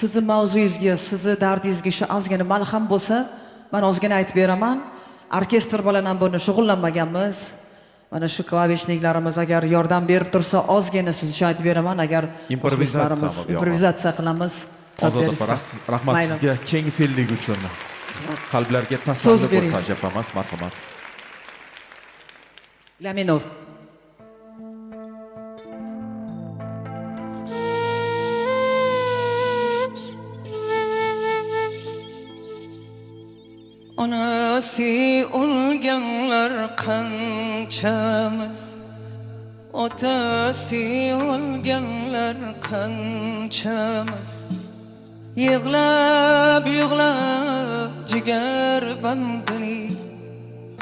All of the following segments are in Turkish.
Sizni mavzuyingizga, sizni dardingizga shu ozgina malham bo'lsa, men ozgina aytib beraman. Orkestr bilan ham buni shug'ullanmaganmiz. Mana shu klavishniklarimiz agar yordam berib tursa, ozgina siz uchun aytib beraman. Agar improvizatsiya qilamiz. Rahmat sizga keng fe'lligi uchun. Qalblarga tasalli bo'lsa ajab emas, marhamat. La minor. Onasi o'lganlar qanchamiz, otasi o'lganlar qanchamiz, yig'lab yig'lab jigar bandini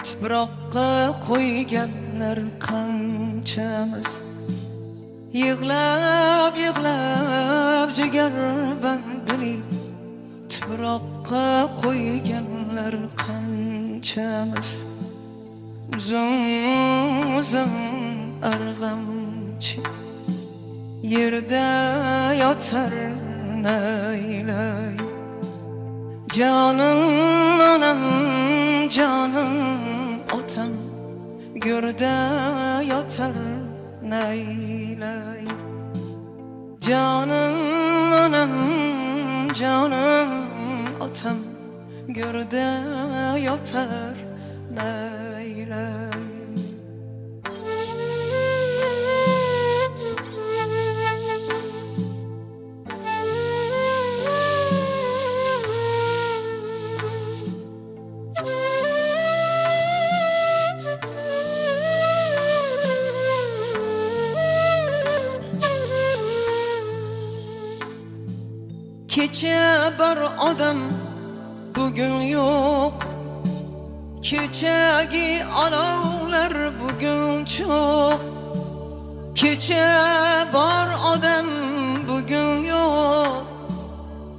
tuproqqa qo'yganlar qanchamiz, yig'lab yig'lab jigar bandini tuproqqa qo'yganlar qanchamiz. Uzun uzun arg'amchi yerda yotar naylay, jonim onam jonim otam go'rda yotar naylay, jonim onam jonim otam go'rda yotar naylay. Kecha bir odam bugün yok, kechagi olovlar bugün çok. Kecha bor odam bugün yok,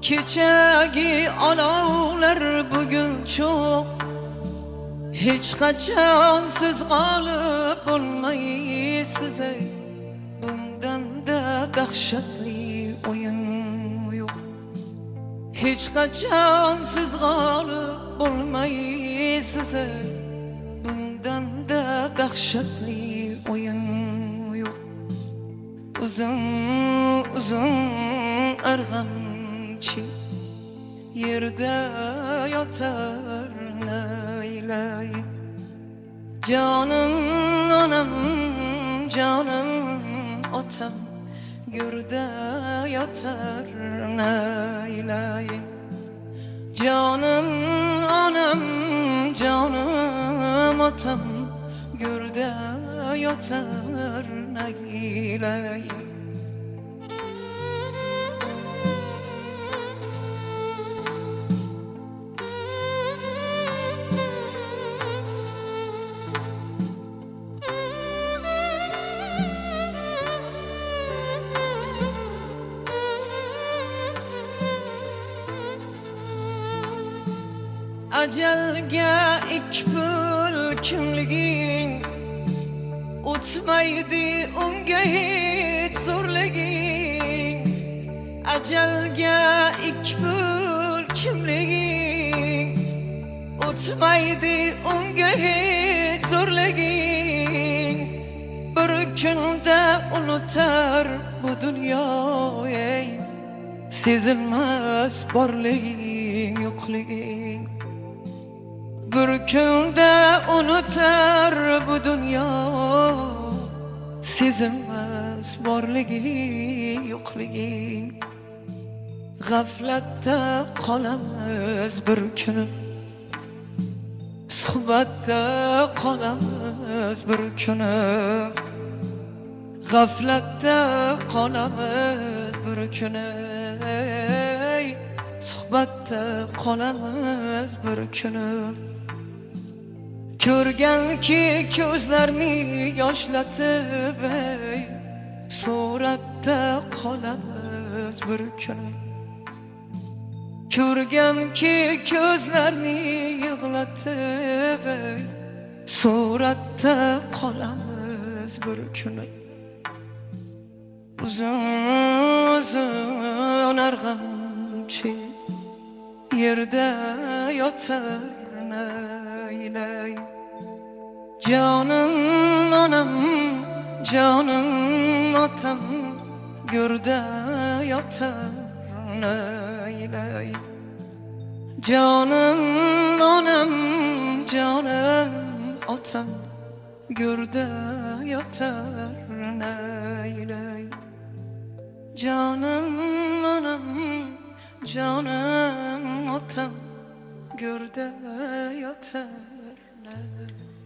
kechagi olovlar bugün çok. Hech qachon siz g'olib bo'lmaysiz, bundan da dahshatli o'yin yo'q. Hech qachon siz g'olib bo'lmaysiz, bundan da dahshatli o'yin yo'q. Uzun uzun arg'amchi yerda yotar naylay, jonim onam jonim otam go'rda yotar naylay, jonim onam jonim otam go'rda yotar naylay. Ajalga ikki pul kimliging o'tmaydi, unga hech zo'rliging. Ajalga ikki pul kimliging o'tmaydi, unga hech zo'rliging. Bir kunda unutar bu dunyo, sezilmas borliging yo'qliging. Bir kunda unutar bu dünya, sezilmez borliging yo'qliging. G'aflatda qolamiz bir kuni, suhbatda qolamiz bir kuni. G'aflatda qolamiz bir kuni, suhbatda qolamiz bir kuni. Ko'rganki ko'zlarni yoshlatib, suratda qolamiz bir kuni. Ko'rganki ko'zlarni yig'latib, suratda qolamiz bir kuni. Uzun uzun arg'am boshi yerda yotar naylay. Canım anam, canım otam gurda yotar naylay. Canım anam, canım otam gurda yotar naylay. Canım anam, canım otam gurda yotar naylay.